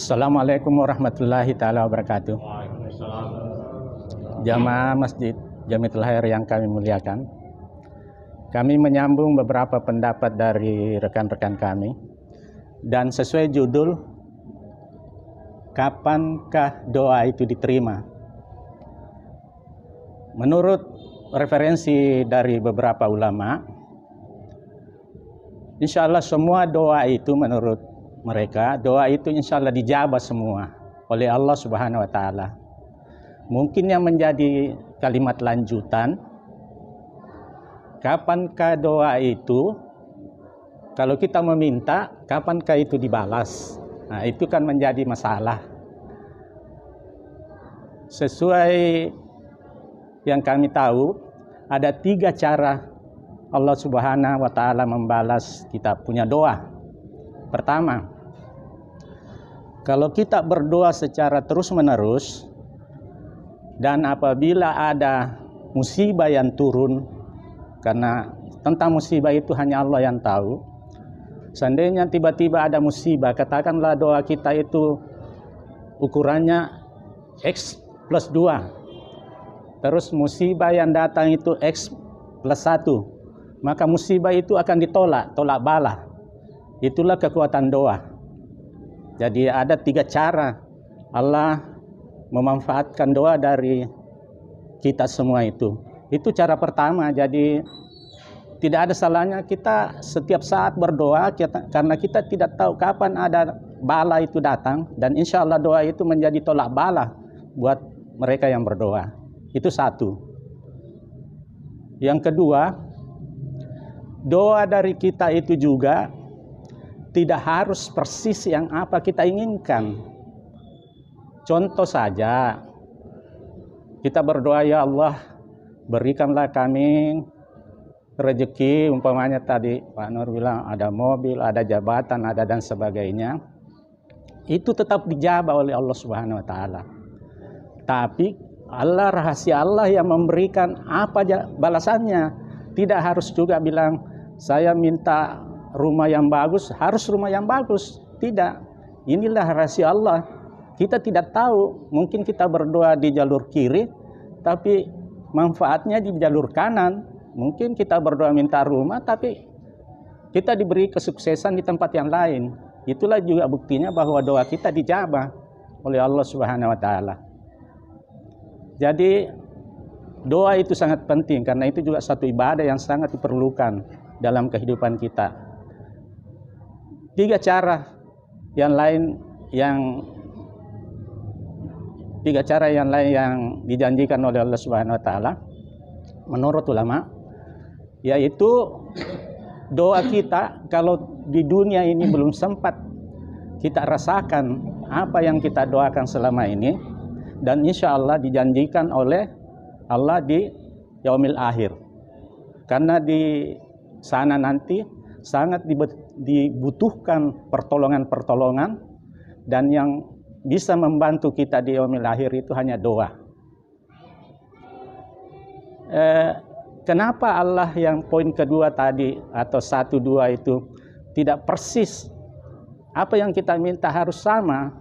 Assalamualaikum warahmatullahi taala wabarakatuh. Jamaah Masjid Jamiatul Khair yang kami muliakan, kami menyambung beberapa pendapat dari rekan-rekan kami dan sesuai judul, kapankah doa itu diterima? Menurut referensi dari beberapa ulama, insya Allah semua doa itu menurut mereka, doa itu insya Allah dijabah semua oleh Allah Subhanahu wa Ta'ala. Mungkin yang menjadi kalimat lanjutan, kapankah doa itu, kalau kita meminta, kapankah itu dibalas? Nah, itu kan menjadi masalah. Sesuai yang kami tahu, ada 3 cara Allah Subhanahu wa Ta'ala membalas kita punya doa. Pertama, kalau kita berdoa secara terus-menerus dan apabila ada musibah yang turun, karena tentang musibah itu hanya Allah yang tahu. Seandainya tiba-tiba ada musibah, katakanlah doa kita itu ukurannya X plus 2. Terus musibah yang datang itu X plus 1. Maka musibah itu akan ditolak, tolak bala. Itulah kekuatan doa. Jadi ada 3 cara Allah memanfaatkan doa dari kita semua itu. Itu cara pertama. Jadi tidak ada salahnya kita setiap saat berdoa, karena kita tidak tahu kapan ada bala itu datang. Dan insya Allah doa itu menjadi tolak bala buat mereka yang berdoa. Itu satu. Yang kedua, doa dari kita itu juga tidak harus persis yang apa kita inginkan. Contoh saja, kita berdoa, ya Allah, berikanlah kami rezeki, umpamanya tadi Pak Nur bilang ada mobil, ada jabatan, ada dan sebagainya. Itu tetap dijabah oleh Allah Subhanahu wa Ta'ala. Tapi Allah, rahasia Allah yang memberikan apa balasannya. Tidak harus juga bilang saya minta rumah yang bagus, harus rumah yang bagus. Tidak. Inilah rahasia Allah. Kita tidak tahu. Mungkin kita berdoa di jalur kiri, tapi manfaatnya di jalur kanan. Mungkin kita berdoa minta rumah, tapi kita diberi kesuksesan di tempat yang lain. Itulah juga buktinya bahwa doa kita dijabah oleh Allah Subhanahu wa Ta'ala. Jadi doa itu sangat penting, karena itu juga satu ibadah yang sangat diperlukan dalam kehidupan kita. 3 cara yang lain yang dijanjikan oleh Allah Subhanahu wa Ta'ala menurut ulama, yaitu doa kita kalau di dunia ini belum sempat kita rasakan apa yang kita doakan selama ini, dan insya Allah dijanjikan oleh Allah di yaumil akhir. Karena di sana nanti sangat dibutuhkan pertolongan-pertolongan, dan yang bisa membantu kita di yaumil akhir itu hanya doa. Kenapa Allah yang poin kedua tadi atau 1, 2 itu tidak persis apa yang kita minta harus sama,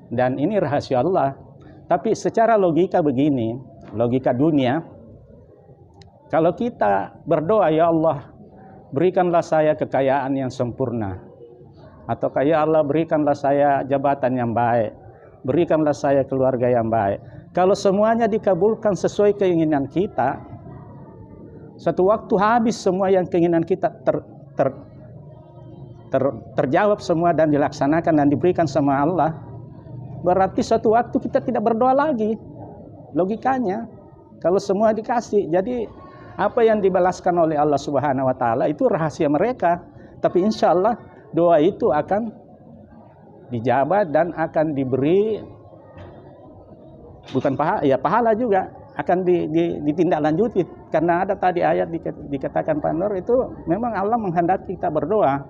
dan ini rahasia Allah. Tapi secara logika begini, logika dunia, kalau kita berdoa, ya Allah, berikanlah saya kekayaan yang sempurna, atau ya Allah, berikanlah saya jabatan yang baik, berikanlah saya keluarga yang baik. Kalau semuanya dikabulkan sesuai keinginan kita, suatu waktu habis semua yang keinginan kita terjawab semua dan dilaksanakan dan diberikan sama Allah, berarti suatu waktu kita tidak berdoa lagi. Logikanya, kalau semua dikasih. Jadi apa yang dibalaskan oleh Allah Subhanahu wa Ta'ala itu rahasia mereka. Tapi insya Allah doa itu akan dijabah dan akan diberi, bukan pahala juga, akan ditindaklanjuti. Karena ada tadi ayat dikatakan Pak Nur, itu memang Allah menghendaki kita berdoa.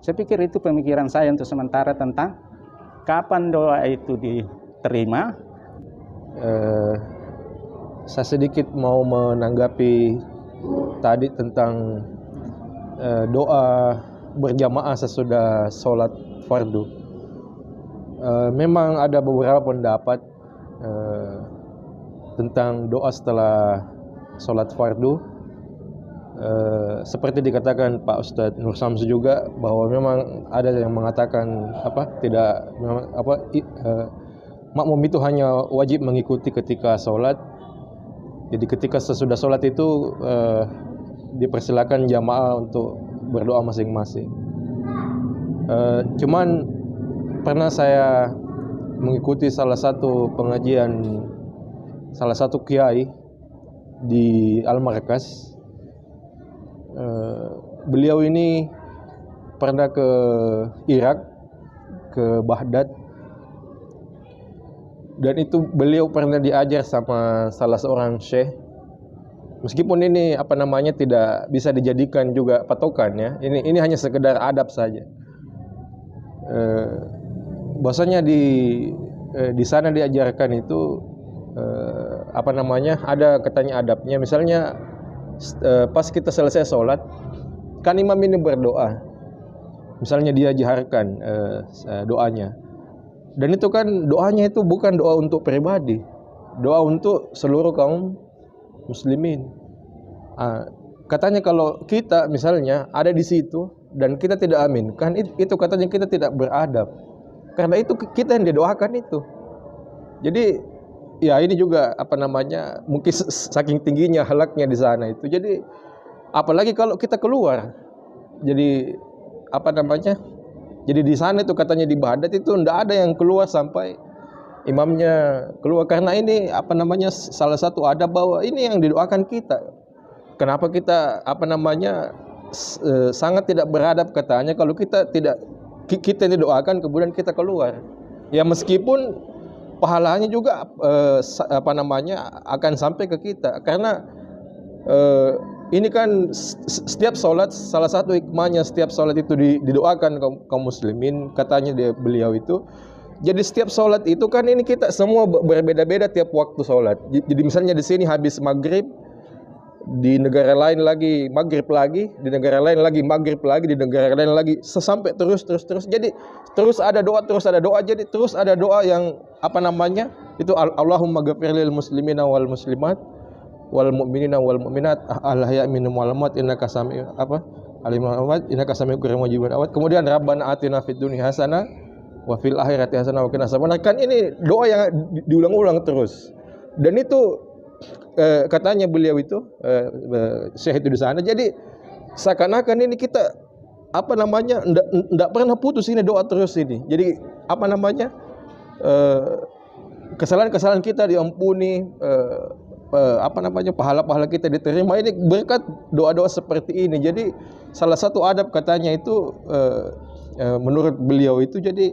Saya pikir itu pemikiran saya untuk sementara tentang kapan doa itu diterima. Saya sedikit mau menanggapi tadi tentang doa berjamaah sesudah sholat fardu. memang ada beberapa pendapat tentang doa setelah sholat fardu. Seperti dikatakan Pak Ustadz Nur Samsu juga, bahwa memang ada yang mengatakan makmum itu hanya wajib mengikuti ketika sholat. Jadi ketika sesudah sholat itu dipersilakan jamaah untuk berdoa masing-masing. Cuman pernah saya mengikuti salah satu pengajian salah satu kiai di Al-Markas. Beliau ini pernah ke Irak, ke Baghdad, dan itu beliau pernah diajar sama salah seorang syekh. Meskipun ini tidak bisa dijadikan juga patokan ya. Ini hanya sekedar adab saja. Bahwasanya di sana diajarkan itu ada katanya adabnya. Misalnya pas kita selesai sholat, kan imam ini berdoa. Misalnya dia jaharkan doanya. Dan itu kan doanya itu bukan doa untuk pribadi, doa untuk seluruh kaum muslimin. Katanya kalau kita misalnya ada di situ dan kita tidak amin, kan itu katanya kita tidak beradab. Karena itu kita yang didoakan itu. Jadi ya ini juga mungkin saking tingginya halaknya di sana itu. Jadi apalagi kalau kita keluar. Jadi jadi di sana itu katanya di Baghdad itu enggak ada yang keluar sampai imamnya keluar, karena ini salah satu adab bahwa ini yang didoakan kita. Kenapa kita sangat tidak beradab katanya kalau kita didoakan kemudian kita keluar. Ya meskipun pahalanya juga akan sampai ke kita, karena ini kan setiap sholat, salah satu hikmahnya setiap sholat itu didoakan kaum muslimin, katanya beliau itu. Jadi setiap sholat itu kan ini kita semua berbeda-beda tiap waktu sholat. Jadi misalnya di sini habis maghrib, di negara lain lagi maghrib lagi, di negara lain lagi maghrib lagi, di negara lain lagi, sampai terus. Jadi terus ada doa. Jadi terus ada doa yang itu Allahumma ghafir lil muslimina wal muslimat wal mu'minina wal mu'minat al-ahya' minhum wal amwat innaka sami'un qaribun mujibun awat. Kemudian Rabbana atina fid dunya hasanah wa fil akhirati hasanah wa qina adzabannar. Kan ini doa yang diulang-ulang terus. Dan itu katanya beliau itu syekh itu di sana. Jadi seakan-akan ini kita enggak pernah putus ini doa terus ini. Jadi kesalahan-kesalahan kita diampuni, pahala-pahala kita diterima, ini berkat doa-doa seperti ini. Jadi salah satu adab katanya itu menurut beliau itu, jadi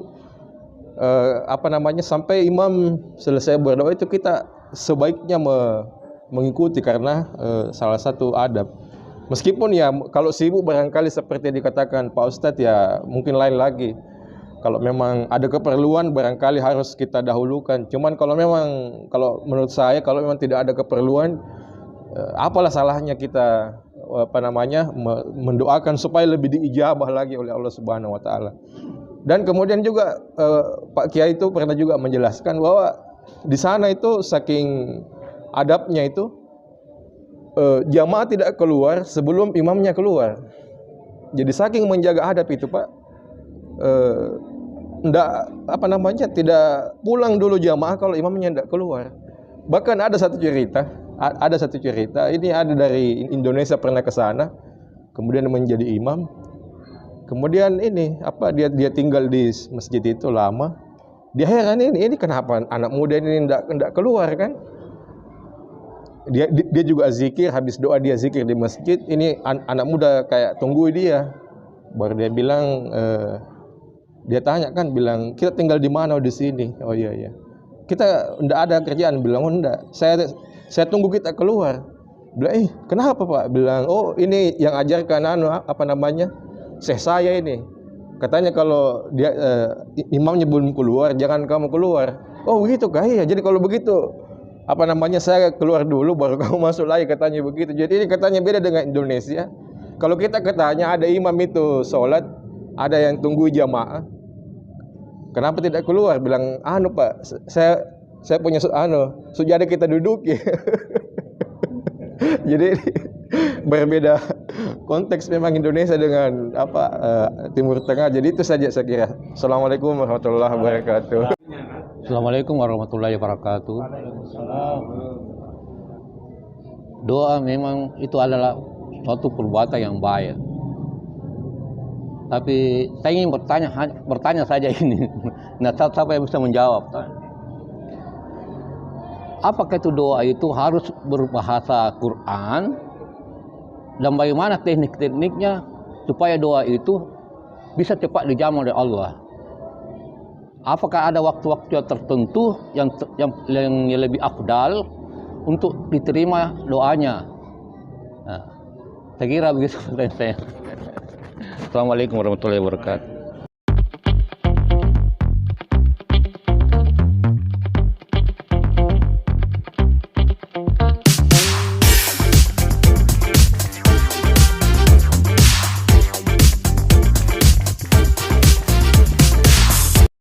sampai imam selesai berdoa itu kita sebaiknya mengikuti, karena salah satu adab. Meskipun ya kalau sibuk barangkali seperti dikatakan Pak Ustadz, ya mungkin lain lagi. Kalau memang ada keperluan barangkali harus kita dahulukan. Cuman kalau menurut saya kalau memang tidak ada keperluan, apalah salahnya kita mendoakan supaya lebih diijabah lagi oleh Allah Subhanahu wa taala. Dan kemudian juga Pak Kiai itu pernah juga menjelaskan bahwa di sana itu saking adabnya itu jamaah tidak keluar sebelum imamnya keluar. Jadi saking menjaga adab itu Pak, tidak pulang dulu jamaah kalau imamnya tidak keluar. Bahkan ada satu cerita, ini ada dari Indonesia pernah ke sana, kemudian menjadi imam. Kemudian dia tinggal di masjid itu lama. Dia heran ini kenapa anak muda ini tidak keluar kan? Dia juga zikir, habis doa dia zikir di masjid. Ini anak muda kayak tunggu dia. Baru dia bilang, dia tanya kan, bilang kita tinggal di mana? Di sini. Oh iya. Kita enggak ada kerjaan. Bilang enggak. Saya tunggu kita keluar. Bilang kenapa Pak? Bilang ini yang ajarkan Syekh saya ini. Katanya kalau dia imamnya belum keluar, jangan kamu keluar. Oh begitu kah? Iya. Jadi kalau begitu saya keluar dulu baru kamu masuk lagi, katanya begitu. Jadi ini katanya beda dengan Indonesia. Kalau kita katanya ada imam itu sholat, ada yang tunggu jamaah. Kenapa tidak keluar? Bilang, Pak, saya punya sujada kita duduki. Jadi berbeda konteks memang Indonesia dengan Timur Tengah. Jadi itu saja saya kira. Assalamualaikum warahmatullahi wabarakatuh. Assalamualaikum warahmatullahi wabarakatuh. Doa memang itu adalah suatu perbuatan yang baik. Tapi saya ingin bertanya saja ini. Nah, siapa yang bisa menjawab? Apakah itu doa itu harus berbahasa Quran? Dan bagaimana teknik-tekniknya supaya doa itu bisa cepat dijawab oleh Allah? Apakah ada waktu-waktu tertentu yang lebih afdal untuk diterima doanya? Nah, saya kira begitu pertanyaan saya. Assalamualaikum warahmatullahi wabarakatuh.